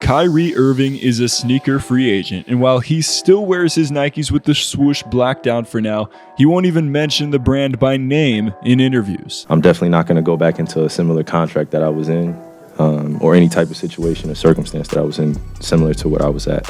Kyrie Irving is a sneaker free agent, and while he still wears his Nikes with the swoosh blacked out for now, he won't even mention the brand by name in interviews. I'm definitely not going to go back into a similar contract that I was in, or any type of situation or circumstance that I was in similar to what I was at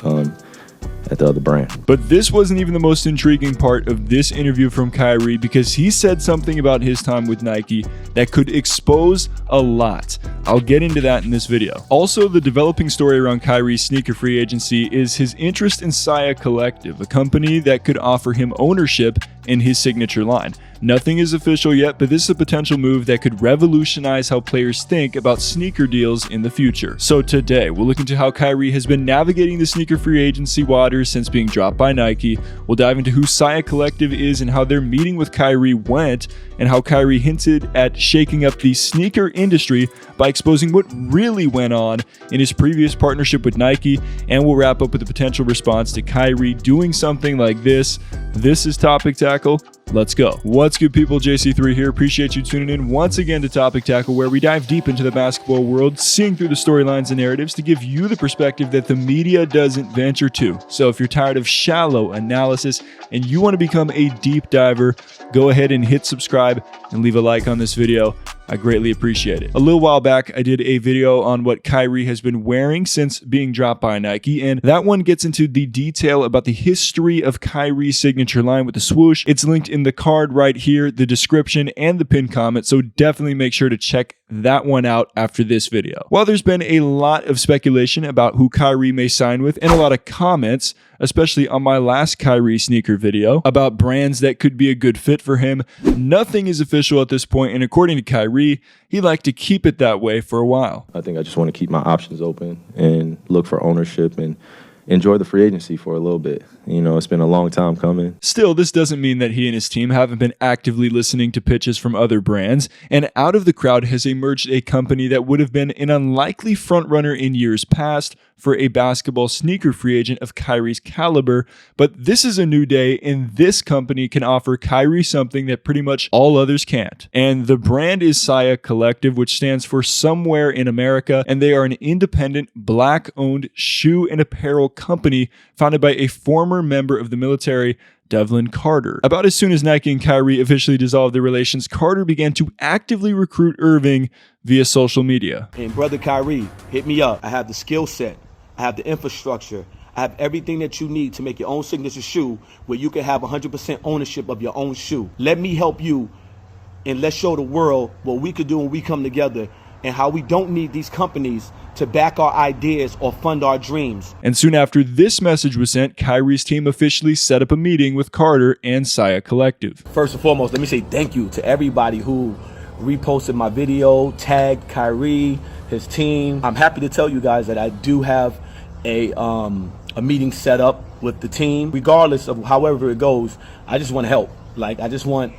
the other brand. But this wasn't even the most intriguing part of this interview from Kyrie, because he said something about his time with Nike that could expose a lot. I'll get into that in this video. Also, the developing story around Kyrie's sneaker free agency is his interest in SIA Collective, a company that could offer him ownership in his signature line. Nothing is official yet, but this is a potential move that could revolutionize how players think about sneaker deals in the future. So today, we'll look into how Kyrie has been navigating the sneaker free agency waters since being dropped by Nike. We'll dive into who SIA Collective is and how their meeting with Kyrie went, and how Kyrie hinted at shaking up the sneaker industry by exposing what really went on in his previous partnership with Nike. And we'll wrap up with a potential response to Kyrie doing something like this. This is Topic Tackle. Let's go. What's good, people? JC3 here. Appreciate you tuning in once again to Topic Tackle, where we dive deep into the basketball world, seeing through the storylines and narratives to give you the perspective that the media doesn't venture to. So if you're tired of shallow analysis and you want to become a deep diver, go ahead and hit subscribe and leave a like on this video. I greatly appreciate it. A little while back, I did a video on what Kyrie has been wearing since being dropped by Nike, and that one gets into the detail about the history of Kyrie's signature line with the swoosh. It's linked in the card right here, the description, and the pinned comment, so definitely make sure to check that one out after this video. While there's been a lot of speculation about who Kyrie may sign with, and a lot of comments, especially on my last Kyrie sneaker video, about brands that could be a good fit for him, nothing is official at this point, and according to Kyrie, he'd like to keep it that way for a while. I think I just want to keep my options open and look for ownership and enjoy the free agency for a little bit. You know, it's been a long time coming. Still, this doesn't mean that he and his team haven't been actively listening to pitches from other brands, and out of the crowd has emerged a company that would have been an unlikely frontrunner in years past for a basketball sneaker free agent of Kyrie's caliber. But this is a new day, and this company can offer Kyrie something that pretty much all others can't. And the brand is SIA Collective, which stands for Somewhere in America, and they are an independent, black-owned shoe and apparel company founded by a former member of the military, Devlin Carter. About as soon as Nike and Kyrie officially dissolved their relations, Carter began to actively recruit Irving via social media. And brother Kyrie, hit me up. I have the skill set. I have the infrastructure. I have everything that you need to make your own signature shoe where you can have 100% ownership of your own shoe. Let me help you, and let's show the world what we could do when we come together, and how we don't need these companies to back our ideas or fund our dreams. And soon after this message was sent, Kyrie's team officially set up a meeting with Carter and SIA Collective. First and foremost, let me say thank you to everybody who reposted my video, tagged Kyrie, his team. I'm happy to tell you guys that I do have a meeting set up with the team. Regardless of however it goes, I just want to help. Like, I just want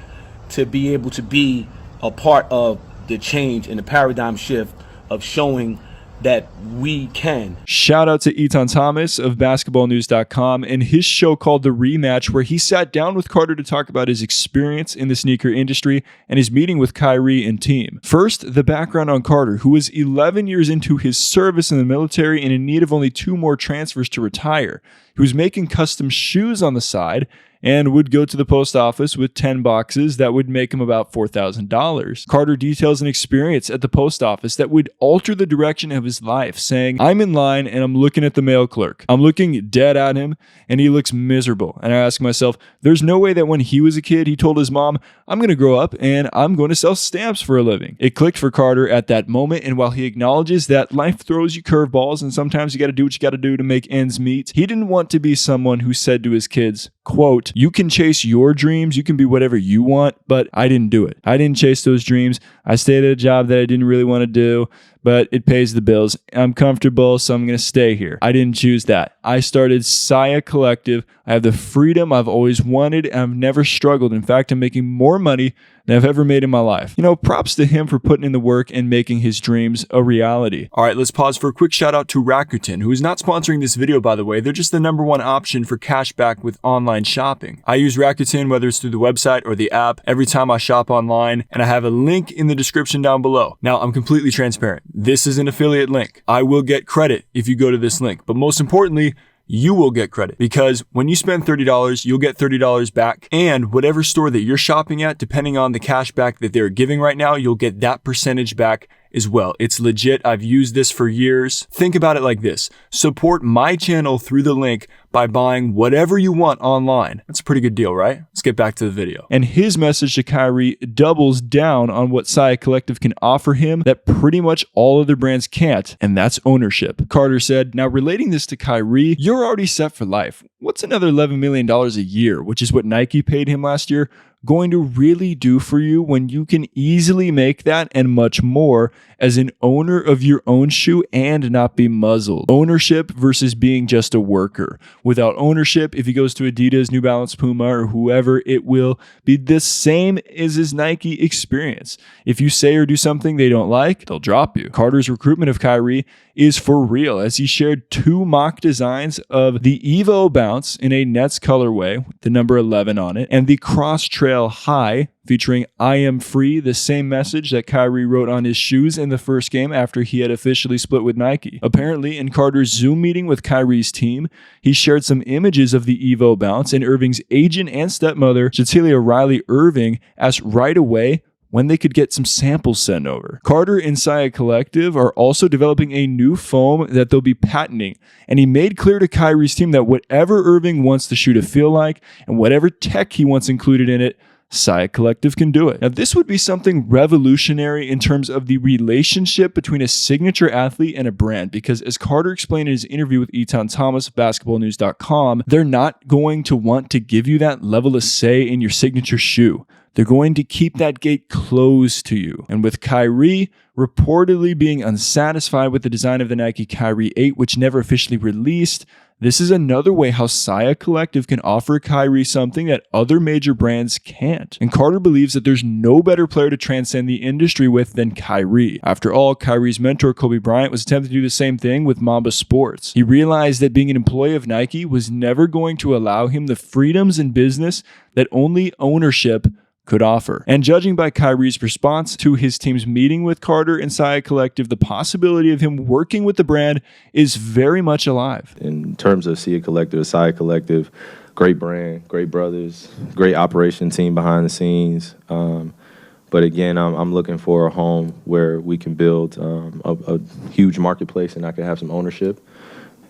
to be able to be a part of the change and the paradigm shift of showing that we can. Shout out to Etan Thomas of basketballnews.com and his show called The Rematch, where he sat down with Carter to talk about his experience in the sneaker industry and his meeting with Kyrie and team. First, the background on Carter, who was 11 years into his service in the military and in need of only 2 more transfers to retire. He was making custom shoes on the side and would go to the post office with 10 boxes that would make him about $4,000. Carter details an experience at the post office that would alter the direction of his life, saying, "I'm in line and I'm looking at the mail clerk. I'm looking dead at him and he looks miserable. And I ask myself, there's no way that when he was a kid, he told his mom, I'm going to grow up and I'm going to sell stamps for a living." It clicked for Carter at that moment, and while he acknowledges that life throws you curveballs and sometimes you got to do what you got to do to make ends meet, he didn't want to be someone who said to his kids, quote, "You can chase your dreams, you can be whatever you want, but I didn't do it. I didn't chase those dreams. I stayed at a job that I didn't really want to do, but it pays the bills. I'm comfortable, so I'm going to stay here. I didn't choose that. I started SIA Collective. I have the freedom I've always wanted, and I've never struggled. In fact, I'm making more money than I've ever made in my life." You know, props to him for putting in the work and making his dreams a reality. All right, let's pause for a quick shout out to Rakuten, who is not sponsoring this video, by the way. They're just the #1 option for cash back with online shopping. I use Rakuten, whether it's through the website or the app, every time I shop online, and I have a link in the description down below. Now, I'm completely transparent. This is an affiliate link. I will get credit if you go to this link, but most importantly, you will get credit because when you spend $30, you'll get $30 back, and whatever store that you're shopping at, depending on the cash back that they're giving right now, you'll get that percentage back as well. It's legit. I've used this for years. Think about it like this. Support my channel through the link by buying whatever you want online. That's a pretty good deal, right? Let's get back to the video. And his message to Kyrie doubles down on what SIA Collective can offer him that pretty much all other brands can't, and that's ownership. Carter said, now relating this to Kyrie, you're already set for life. What's another $11 million a year, which is what Nike paid him last year, going to really do for you when you can easily make that and much more as an owner of your own shoe and not be muzzled? Ownership versus being just a worker. Without ownership, if he goes to Adidas, New Balance, Puma, or whoever, it will be the same as his Nike experience. If you say or do something they don't like, they'll drop you. Carter's recruitment of Kyrie is for real, as he shared 2 mock designs of the Evo Bounce in a Nets colorway with the number 11 on it, and the Cross Trail High featuring I am free, the same message that Kyrie wrote on his shoes in the first game after he had officially split with Nike. Apparently, in Carter's Zoom meeting with Kyrie's team, he shared some images of the Evo Bounce, and Irving's agent and stepmother, Cecilia Riley Irving, asked right away when they could get some samples sent over. Carter and SIA Collective are also developing a new foam that they'll be patenting, and he made clear to Kyrie's team that whatever Irving wants the shoe to feel like and whatever tech he wants included in it, SIA Collective can do it. Now, this would be something revolutionary in terms of the relationship between a signature athlete and a brand, because as Carter explained in his interview with Etan Thomas of basketballnews.com, they're not going to want to give you that level of say in your signature shoe. They're going to keep that gate closed to you. And with Kyrie reportedly being unsatisfied with the design of the Nike Kyrie 8, which never officially released, this is another way how SIA Collective can offer Kyrie something that other major brands can't. And Carter believes that there's no better player to transcend the industry with than Kyrie. After all, Kyrie's mentor Kobe Bryant was attempting to do the same thing with Mamba Sports. He realized that being an employee of Nike was never going to allow him the freedoms in business that only ownership could offer. And judging by Kyrie's response to his team's meeting with Carter and SIA Collective, the possibility of him working with the brand is very much alive. In terms of SIA Collective, great brand, great brothers, great operation team behind the scenes. But again, I'm looking for a home where we can build a huge marketplace and I can have some ownership.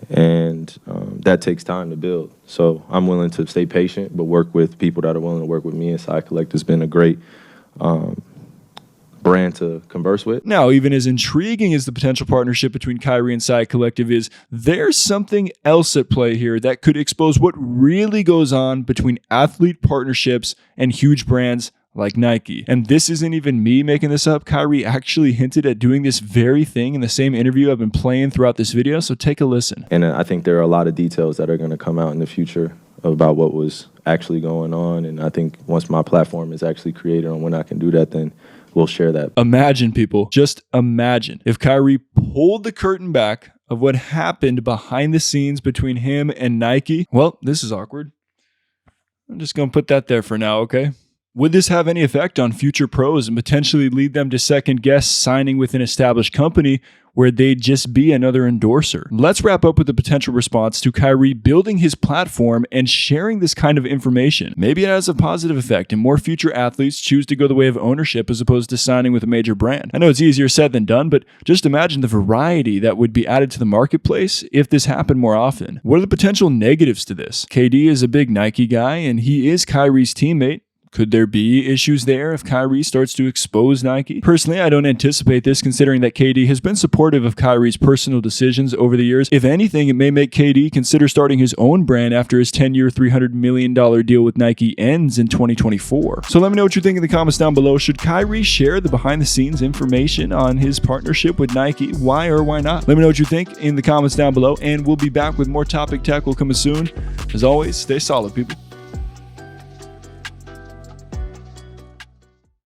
And that takes time to build. So I'm willing to stay patient, but work with people that are willing to work with me. And SIA Collective has been a great brand to converse with. Now, even as intriguing as the potential partnership between Kyrie and SIA Collective is, there's something else at play here that could expose what really goes on between athlete partnerships and huge brands like Nike. And this isn't even me making this up. Kyrie actually hinted at doing this very thing in the same interview I've been playing throughout this video, so take a listen. And I think there are a lot of details that are going to come out in the future about what was actually going on. And I think once my platform is actually created on when I can do that, then we'll share that. Imagine, people, just imagine if Kyrie pulled the curtain back of what happened behind the scenes between him and Nike. Well, this is awkward. I'm just going to put that there for now, okay? Would this have any effect on future pros and potentially lead them to second guess signing with an established company where they'd just be another endorser? Let's wrap up with the potential response to Kyrie building his platform and sharing this kind of information. Maybe it has a positive effect and more future athletes choose to go the way of ownership as opposed to signing with a major brand. I know it's easier said than done, but just imagine the variety that would be added to the marketplace if this happened more often. What are the potential negatives to this? KD is a big Nike guy and he is Kyrie's teammate. Could there be issues there if Kyrie starts to expose Nike? Personally, I don't anticipate this, considering that KD has been supportive of Kyrie's personal decisions over the years. If anything, it may make KD consider starting his own brand after his 10-year, $300 million deal with Nike ends in 2024. So let me know what you think in the comments down below. Should Kyrie share the behind-the-scenes information on his partnership with Nike? Why or why not? Let me know what you think in the comments down below, and we'll be back with more Topic Tech. Will come soon. As always, stay solid, people.